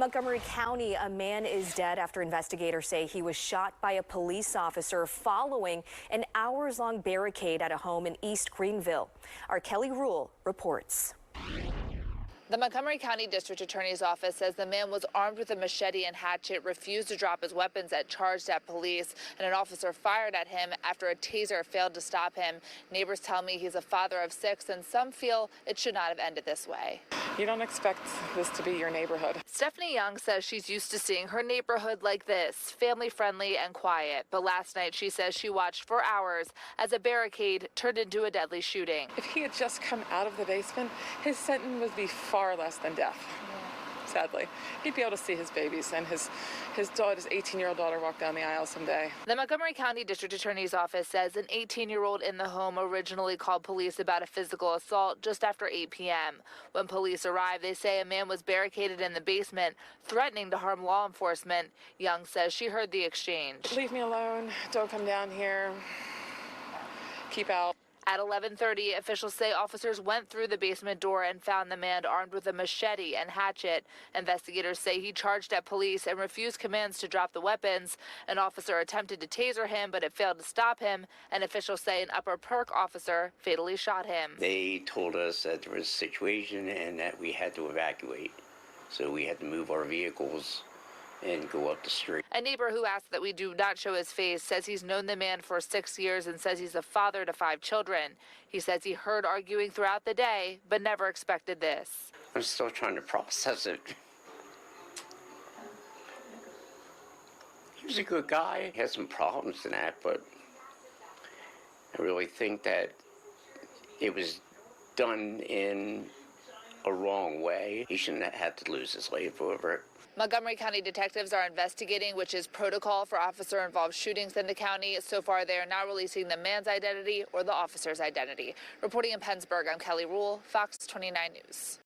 Montgomery County, a man is dead after investigators say he was shot by a police officer following an hours-long barricade at a home in East Greenville. Our Kelly Rule reports. The Montgomery County District Attorney's Office says the man was armed with a machete and hatchet, refused to drop his weapons at charged at police, and an officer fired at him after a taser failed to stop him. Neighbors tell me he's a father of 6, and some feel it should not have ended this way. You don't expect this to be your neighborhood. Stephanie Young says she's used to seeing her neighborhood like this, family-friendly and quiet. But last night she says she watched for hours as a barricade turned into a deadly shooting. If he had just come out of the basement, his sentence would be far less than death. Sadly, he'd be able to see his babies and his 18-year-old daughter walk down the aisle someday. The Montgomery County District Attorney's Office says an 18-year-old in the home originally called police about a physical assault just after 8 p.m. When police arrived, they say a man was barricaded in the basement, threatening to harm law enforcement. Young says she heard the exchange. Leave me alone. Don't come down here. Keep out. At 11:30, officials say officers went through the basement door and found the man armed with a machete and hatchet. Investigators say he charged at police and refused commands to drop the weapons. An officer attempted to taser him, but it failed to stop him. And officials say an Upper Perk officer fatally shot him. They told us that there was a situation and that we had to evacuate. So we had to move our vehicles and go up the street. A neighbor who asked that we do not show his face says he's known the man for 6 years and says he's a father to 5 children. He says he heard arguing throughout the day, but never expected this. I'm still trying to process it. He was a good guy. He had some problems in that, but I really think that it was done in a wrong way. He shouldn't have had to lose his life over it. Montgomery County detectives are investigating, which is protocol for officer-involved shootings in the county. So far, they are not releasing the man's identity or the officer's identity. Reporting in Pennsburg, I'm Kelly Rule, Fox 29 News.